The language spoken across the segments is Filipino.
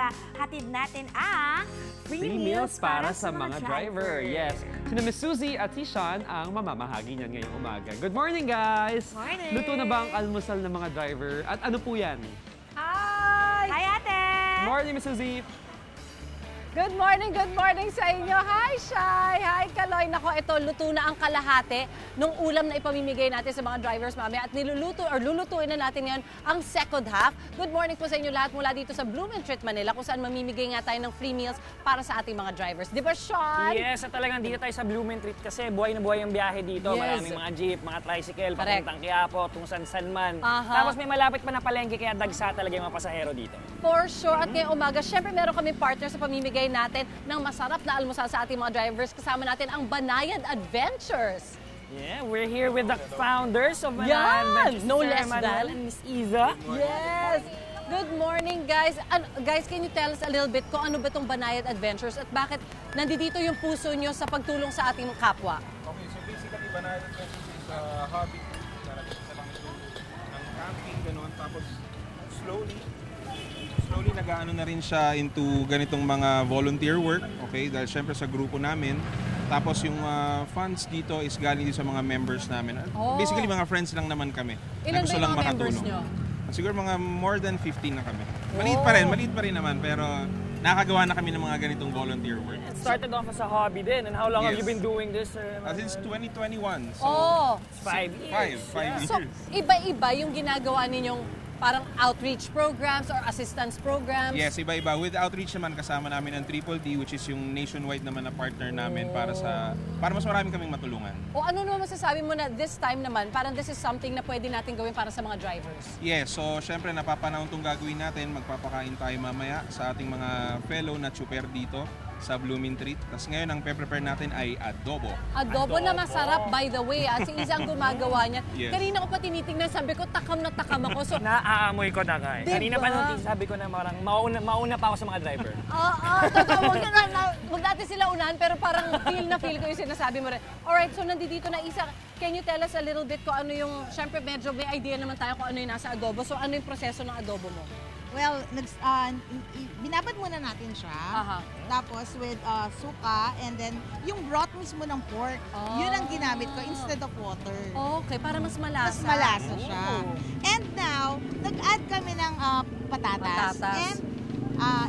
hatid natin ang Free meals para sa mga driver. Yes. Sina Miss Suzy at si Sean ang mamamahagi niyan ngayong umaga. Good morning, guys! Morning! Luto na ba ang almusal ng mga driver? At ano po yan? Hi! Hi, ate! Morning, Miss Suzy! Good morning sa inyo. Hi, Shai! Hi, Kaloy! Nako, ito, luto na ang kalahati nung ulam na ipamimigay natin sa mga drivers mamaya at lulutuin na natin ngayon ang second half. Good morning po sa inyo lahat mula dito sa Blumentritt, Manila kung saan mamimigay nga tayo ng free meals para sa ating mga drivers. Di ba, Sean? Yes, at talagang dito tayo sa Blumentritt kasi buhay na buhay ang biyahe dito. Yes. Maraming mga jeep, mga tricycle, Correct. papuntang Quiapo, kung san man. Aha. Tapos may malapit pa na palengke kaya dagsa talaga yung mga pasahero dito. For sure. At ngayong umaga, syempre meron kami partner sa pamimigay natin ng masarap na almusal sa ating mga drivers. Kasama natin ang Banayad Adventures. Yeah, we're here with the founders of Yan! Banayad Adventures, No Sir less Manuel than. and Miss Iza. Yes! Good morning, guys. Guys, can you tell us a little bit kung ano ba itong Banayad Adventures at bakit nandito yung puso nyo sa pagtulong sa ating kapwa? Okay, so basically, Banayad Adventures is a hobby. Talagang sa lang ito ng camping, gano'n. Tapos slowly nag-aano na rin siya into ganitong mga volunteer work. Okay, dahil syempre sa grupo namin. Tapos yung funds dito is galing din sa mga members namin. Oh. Basically, mga friends lang naman kami. Ilan ba na gusto yung lang mga members makatulong. nyo? Siguro mga more than 15 na kami. Oh. Maliit pa rin naman. Pero nakagawa na kami ng mga ganitong volunteer work. It started off as a hobby din. And how long have Yes. you been doing this, Sir Since Manuel? 2021. So, Oh! 5 years. Five So, years. iba-iba yung ginagawa ninyong parang outreach programs or assistance programs? Yes, iba-iba. With outreach naman kasama namin ang Triple D, which is yung nationwide naman na partner namin para mas marami kaming matulungan. O ano naman masasabi mo na this time naman, parang this is something na pwede natin gawin para sa mga drivers? Yes, so syempre napapanahon itong gagawin natin. Magpapakain tayo mamaya sa ating mga fellow na chuper dito sa Blumentritt. Tapos ngayon ang prepare natin ay adobo. Adobo na masarap, by the way. At si Isa ang gumagawa niya. Yes. Kanina ko pa tinitingnan, sabi ko, takam na takam ako. So, Naaamoy ko na nga. Diba? Kanina pa nung sabi ko na parang mauna pa ako sa mga driver. totoo, wag natin sila unahan, pero parang feel ko yung sinasabi mo rin. Alright, so nandito na Isa. Can you tell us a little bit kung ano yung, syempre medyo may idea naman tayo kung ano yung nasa adobo. So ano yung proseso ng adobo mo? Well, binabad muna natin siya. Aha. Tapos with suka and then yung broth mismo ng pork, yun ang ginamit ko instead of water. Okay, para mas malasa. Mas malasa siya. And now, nag-add kami ng patatas, and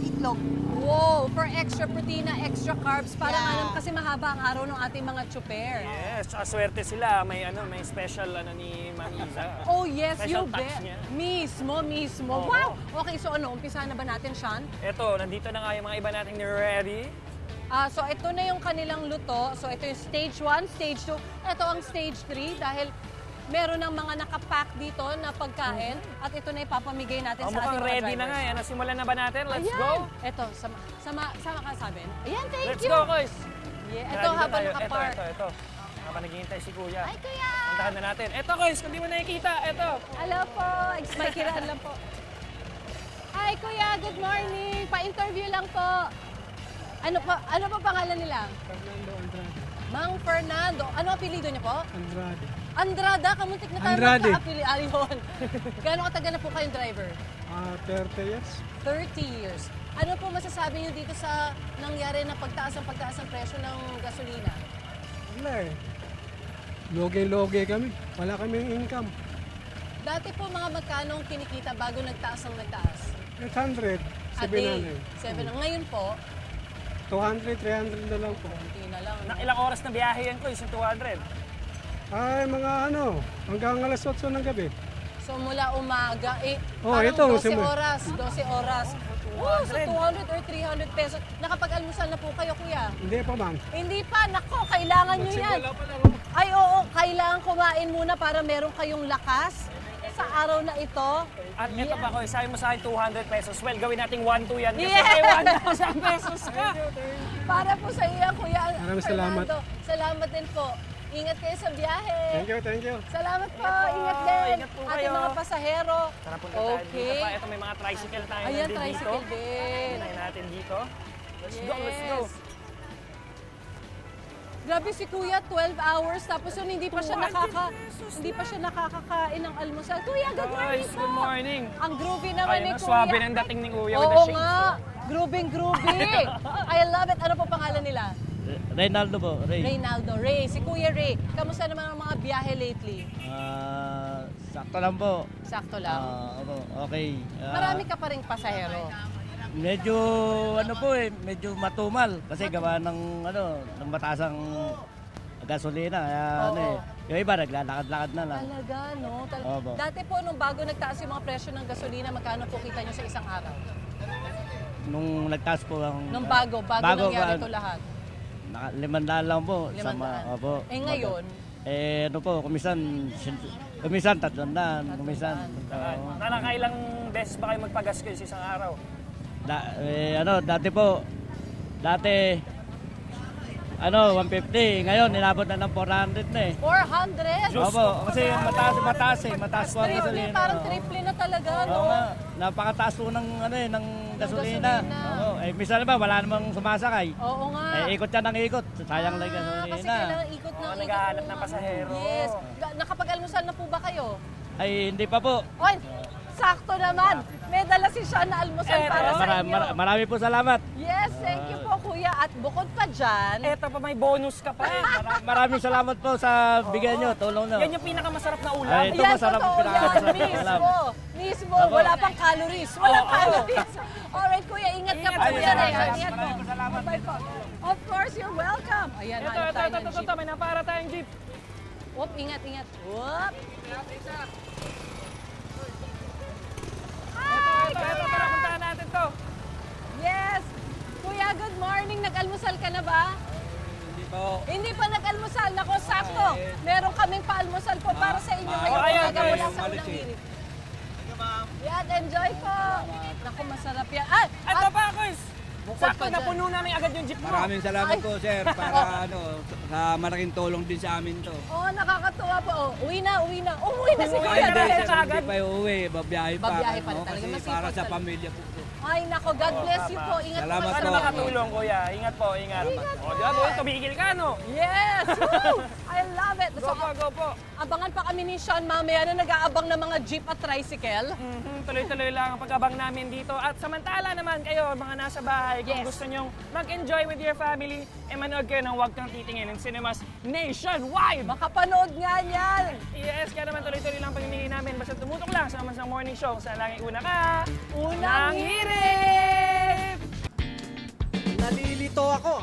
itlog. Wow, for extra protein, extra carbs, para Yeah. alam kasi mahaba ang araw ng ating mga chuper. Yes, tsaka swerte sila. May special ni Ma'am Iza. Oh yes, Special you touch bet. niya. Mismo. Oo. Wow! Okay, so umpisahan na ba natin, Sean? Eto, nandito na nga yung mga iba nating ready. So ito na yung kanilang luto. So ito yung stage 1, stage 2. Ito ang stage 3 dahil meron ng mga nakapack dito na pagkain at ito na ipapamigay natin sa ating Mukhang mga ready drivers. na nga. Yan, simulan na ba natin? Let's Ayan. go! Ito, sama ka sa amin. Ayan, thank Let's you. go, guys! Yeah, ito Ready na habang tayo. nakapark. Ito. Habang naghihintay si Kuya. Ay, kuya! Puntahan na natin. Ito, guys, kung di mo nakikita, ito. Hello po. May kiraan lang po. Hi, kuya. Good morning. Pa-interview lang po. Ano pa pangalan nila? Fernando Andrade. Mang Fernando. Ano apelido niyo po? Andrade. Andrada. Kamuntik na tayo Andrade. magka-apeli. Ayun. Gano'ng katagal na po kayong driver? 30 years. 30 years. Ano po masasabi niyo dito sa nangyari na pagtaas ng presyo ng gasolina? Wala eh. Loge-loge kami. Wala kaming income. Dati po mga magkano ang kinikita bago nagtaas ang nagtaas? 800. A day. 700. 7. Ngayon po, 200, 300 na lang po. konti na lang. Na ilang oras na biyahe yan ko, yung 200. Ay, mga hanggang alas 8 ng gabi. So mula umaga, Oh, parang ito, 12 simula. oras. 12 oras. Oh, so 200 or 300 pesos. Nakapag-almusal na po kayo, kuya? Hindi pa, ma'am. Hindi pa. Nako, kailangan nyo yan. Wala pa lang. Ay, oo. Kailangan kumain muna para meron kayong lakas sa araw na ito. At ito pa ko, sabi mo sa akin 200 pesos. Well, gawin nating 1-2 yan kasi Yes! may 1,000 pesos ka. Para po sa iyo, kuya. Maraming salamat. Fernando. Salamat din po. Ingat kayo sa biyahe. Thank you. Salamat po. Ingat po. Ingat din. Ingat po Ating kayo. mga pasahero. Tara punta tayo dito Okay. pa. Ito may mga tricycle tayo Ayan, nandito tricycle dito. din. Tingnan natin dito. Let's go. Yes. Grabe si Kuya, 12 hours tapos yun hindi pa siya nakakakain ng almusal. Kuya, good morning Guys, po. good morning. Ang groovy naman ni Ayun, Kuya. swabe ng dating ni Kuya with the Oo shades. nga. Grooving. I love it. Ano po pangalan nila? Reynaldo po, Reynaldo. Ray. Si Kuya Ray. Kamusta naman ang mga biyahe lately? Sakto lang po. Sakto lang. Opo, okay. Marami ka pa ring pasahero. Medyo medyo matumal kasi gawa ng ng matasang gasolina. Kaya Oo. yung iba naglalakad-lakad na lang. Talaga, no? Opo. Dati po, nung bago nagtaas yung mga presyo ng gasolina, magkano po kita nyo sa isang araw? Nung nagtaas po ang Nung bago nangyari ito lahat. 500 lang po. 500. Opo. Ngayon? Kumisan 300, kumisan. Nakakailang beses ba kayo magpagas kayo sa isang araw? Dati 150, ngayon inabot na ng 400 na eh. 400? Opo, kasi mataas po ang Triple, gasolina. parang triple na talaga, no? Oo nga, napakataas po ng ng gasolina. gasolina. Oo, minsan naman wala namang sumasakay. Oo nga. Ikot yan ng ikot, sayang lang gasolina. Kasi kailangan ikot ng ikot. naghahanap ng pasahero. Yes. Nakapag-almusal na po ba kayo? Ay, hindi pa po. Oy, sakto naman. May dala si Sean na almusal para sa inyo. Marami po salamat. Yes, thank you po, Kuya. At bukod pa dyan, Eto pa, may bonus ka pa. Maraming salamat po sa bigay nyo, tulong nyo. Yan yung pinakamasarap na ulam. Ay, ito yan, masarap totoo yan. pinakamasarap ulam. Mismo. Wala pang calories. Walang calories. Alright, Kuya, ingat ka po. Ingat, Kuya, ingat. ingat po. Bye po. Of course, you're welcome. Ayan, hanap tayo ng jeep. May napara tayong jeep. Whoop, ingat. Whoop. Hi, Ito, tara, puntahan natin to. Yes! Kuya, good morning. Nag-almusal ka na ba? Hindi pa nag-almusal. Nako, sakto. Meron kaming pa-almusal po para sa inyo ngayong ayan, umaga guys. mula sa unang hirit. Yan, enjoy po. Nako, masarap yan. Ay! Ito pa, Chris. Bukod Sakto pa na dyan. puno namin agad yung jeep mo. Maraming salamat Ay. po, sir, para sa malaking tulong din sa amin to. Oh, nakakatuwa po. Oh, uwi na. Umuwi na si Uwi Kuya. na rin. Hindi agad. pa uuwi, babiyahe pa. Babiyahe pa rin ano, talaga, kasi masipag para sa talaga. pamilya po. Ay, nako, God bless you po. Ingat Salamat po. Sana po. makatulong, kuya. Ingat po, ingat. O, di ba, boy, tumigil ka, no? Yes! Woo! I love it. Go po, go po. Abangan pa kami ni Sean mamaya na nag-aabang ng mga jeep at tricycle. Tuloy-tuloy lang ang pag-abang namin dito. At samantala naman kayo, mga nasa bahay, kung Yes. gusto nyong mag-enjoy with your family, manood kayo ng Huwag Kang Titingin ng Cinemas nationwide! Makapanood nga niyan. Yes, kaya naman tuloy-tuloy lang pamimili namin. Basta tumutok lang sa Mas ng Morning Show. Sa laging una ka, Unang hirit! Nalilito ako.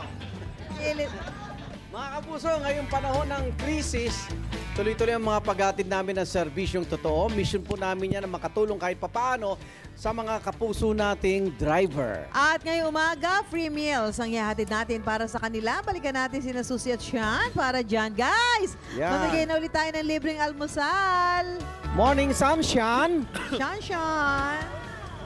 Mga kapuso, ngayong panahon ng krisis, tuloy-tuloy ang mga paghatid namin ng serbisyong totoo. Mission po namin yan na makatulong kahit papaano sa mga kapuso nating driver. At ngayong umaga, free meals ang ihahatid natin para sa kanila. Balikan natin sina Susie at Sean para dyan. Guys, Yan. mamigay na ulit tayo ng libreng almusal. Morning, Sunshine! Sean!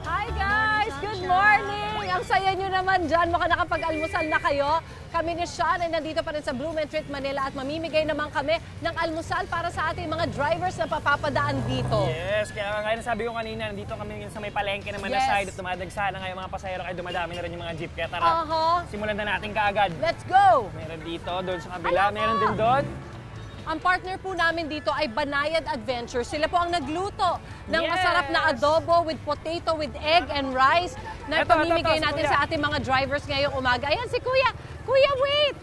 Hi guys! Good morning! Ang saya nyo naman dyan. Baka nakapag-almusal na kayo. Kami ni Sean ay nandito pa rin sa Blumentritt, Manila at mamimigay naman kami ng almusal para sa ating mga drivers na papapadaan dito. Yes, kaya nga ngayon sabi ko kanina, nandito kami sa may palengke naman na Yes. side at dumadagsa na ngayon mga pasahero kaya dumadami na rin yung mga jeep. Kaya tara, simulan na natin kaagad. Let's go! Meron dito, doon sa kabila, meron din doon. Ang partner po namin dito ay Banayad Adventure. Sila po ang nagluto ng Yes! masarap na adobo with potato, with egg and rice na Ito, pamimigay si natin Kuya. sa ating mga drivers ngayong umaga. Ayan si Kuya. Kuya, wait!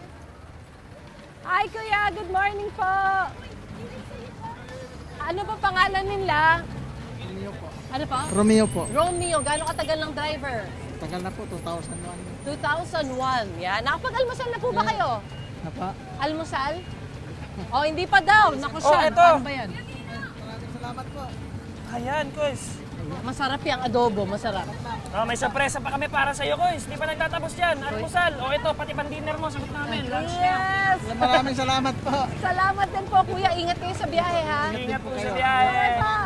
Hi Kuya, good morning po. Ano po pangalan nila? Romeo po. Ano po? Romeo po. Romeo, gaano katagal ng driver? Tagal na po, 2001. 2001. Yan. Nakapag-almusal na po ba kayo? Napa? Almusal? Oh, hindi pa daw. Naku, Oh, Sean, eto. paano ba yan? Ayan, Koys. Masarap yung adobo, masarap. Oh, may sorpresa pa kami para sa iyo, Koys. Di pa nagtatapos yan. Almusal. O ito, pati pan-dinner mo, sagot namin. Lunch na. Yes! Maraming salamat po. Salamat din po, Kuya. Ingat kayo sa biyahe, ha? Ingat po sa Bye biyahe. pa.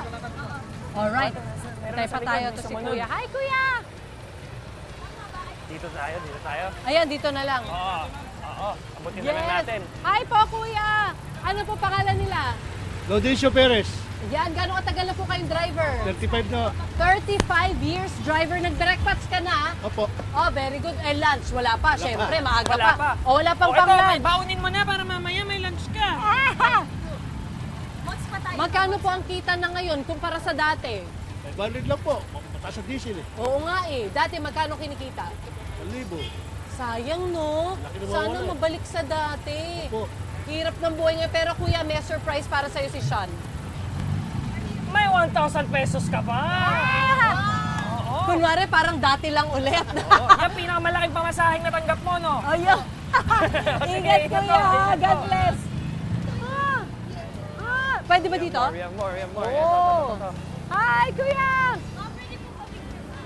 Alright. Meron Tayo sa pa tayo likod, to si sumunod. Kuya. Hi, Kuya! Dito tayo, dito tayo. Ayan, dito na lang. Oo, oo. Abutin na lang natin. Hi po, Kuya! Ano po pangalan nila? Laudencio Perez, Yan, gano'ng katagal na po kayong driver? 35 na. 35 years driver. Nag-breakfast ka na? Opo. Oh, very good. Eh, lunch, wala pa. Siyempre, maaga Wala pa. pa. O, wala pang O ito, pang-lunch. baunin mo na para mamaya may lunch ka. Magkano po ang kita na ngayon kumpara sa dati? 500 lang po. Mataas sa diesel eh. Oo nga eh. Dati magkano kinikita? 1,000. Sayang no? Laki na Sana mawala eh. mabalik sa dati. Opo. Hirap ng buhay ngayon. Pero kuya, may surprise para sa'yo si Sean. May 1,000 pesos ka pa! Oo. Kunwari, parang dati lang ulit. Oo. Yung pinakamalaking pamasahing natanggap mo, no? Ayun. Ingat Sige, kuya. ingat God po. bless. Pwede ba dito? We have more, we have more. Oo. Ito. Hi, kuya!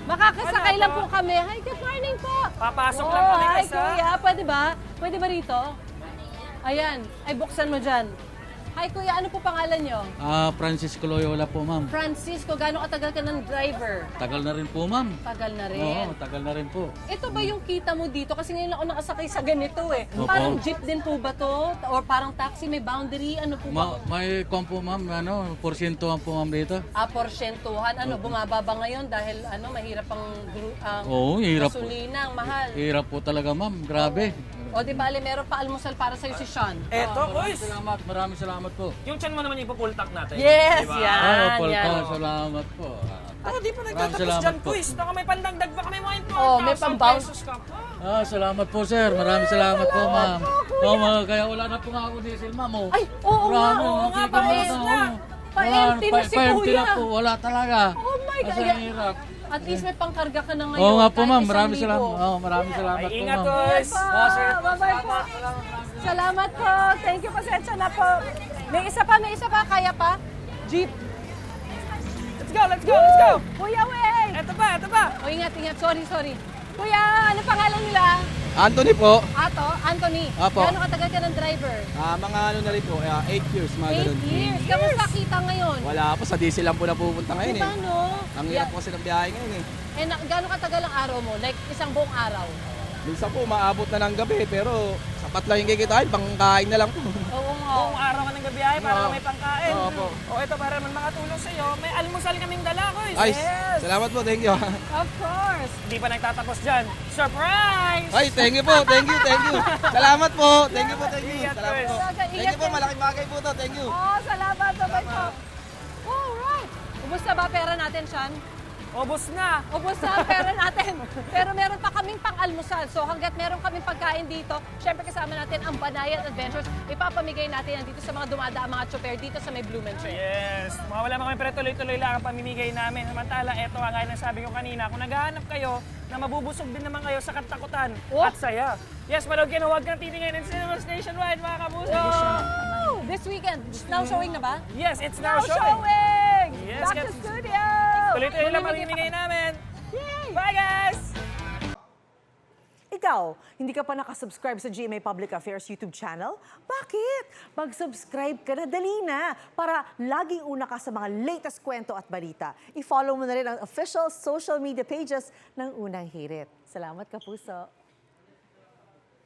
Makakasakay Ano lang to? po kami. Hi, good morning po. Papasok Oh, lang kami hi, guys, ha? kuya. Pwede ba? Pwede ba rito? Ayan. Ay, buksan mo dyan. Hi, kuya. Ano po pangalan nyo? Francisco Loyola po, ma'am. Francisco. Gaano katagal ka ng driver? Tagal na rin po, ma'am. Tagal na rin. Oo, tagal na rin po. Ito ba yung kita mo dito? Kasi ngayon ako nakasakay sa ganito eh. Opo. Parang jeep din po ba to? Or parang taxi, may boundary? Ano po ba? May kompo, ma'am, porsyentuhan po, ma'am, dito. Porsyentuhan. Ano, bumaba ba ngayon dahil mahirap ang Oo, hirap po. gasolina, ang mahal. Hirap po talaga, ma'am. Grabe. O di bale, meron pa almusal para sa'yo si Sean. Eto, boys! Maraming salamat po. Yung chan mo naman yung ipupultak natin. Yes, Diba? yan. Opal yan. po, salamat po. Oh, di pa nagtatapos salamat dyan, po. boys. Baka may pandagdag pa kami mga Oh, may 1,000 pambounce. pesos ka pa. Salamat po, sir. Maraming salamat po, ma'am. Kaya wala na po nga ako diesel, ma'am. Oh. Ay, oo nga, Marami, oo nga, nakikita mo pa-empty na, na. oh. Pa-empty na si Pa-empty kuya. na po, wala talaga. Oh my God. Kasi ang hirap. At least may pangkarga ka na ngayon. Oo nga po, kahit ma'am. 1,000. Maraming salamat. Maraming salamat Ay, po, ingat, ma'am. boys! Bye-bye po. Salamat po. Thank you, pasensya na po. May isa pa. Kaya pa? Jeep. Let's go, let's go, let's go! Kuya, wait. Eto pa! O, ingat. Sorry. Kuya, ano pangalan nila? Anthony po. Anthony. Apo. Gaano katagal ka ng driver? Mga ano na rin po, 8 years, mga 8 years. Kamusta kita ngayon? Wala po, sa diesel lang po napupunta Di ba, no? Ang hirap po kasi ng biyahe ngayon eh. Gaano katagal ang araw mo? Like, isang buong araw? Minsan po, maabot na ng gabi, pero sapat lang yung kikitain, pangkain na lang po. Oo nga. Buong araw ka ng gabiyahe para Oo. may pangkain. Oo po. O ito, para naman makatulong sa'yo, may almusal kaming dala, boys. Ay, Yes! salamat po, thank you. Of course. Hindi pa nagtatapos dyan. Surprise! Ay, thank you po, thank you. Salamat po, thank you. Ingat, Salamat Chris. po. Thank you po, malaking bagay po to, thank you. Oh, salamat. Bye-bye po. Alright. Ubus na ba pera natin, Sean? Ubus na! Ubus na ang pera natin. Pero meron pa kaming pang-almusal. So hanggat meron kaming pagkain dito, syempre kasama natin ang Banayan Adventures. Ipapamigay natin yan dito sa mga dumadaang mga tsoper dito sa may Blumentritt. Yes! Mawala mo kami pero tuloy-tuloy lang ang pamimigay namin. Samantala, eto nga gaya ng sabi ko kanina, kung naghahanap kayo na mabubusog din naman kayo sa katakutan at saya. Yes, manood kayo na huwag kang titingin in cinemas nationwide, mga kapuso! Oh, this weekend, now showing na ba? Yes, it's now Now showing! showing! Yes, Back yes. to studio! Tuloy-tuloy lang mamimigay namin! Yay! Bye, guys! Ikaw, hindi ka pa nakasubscribe sa GMA Public Affairs YouTube channel? Bakit? Mag-subscribe ka na, dali na, para laging una ka sa mga latest kwento at balita. I-follow mo na rin ang official social media pages ng Unang Hirit. Salamat, Kapuso!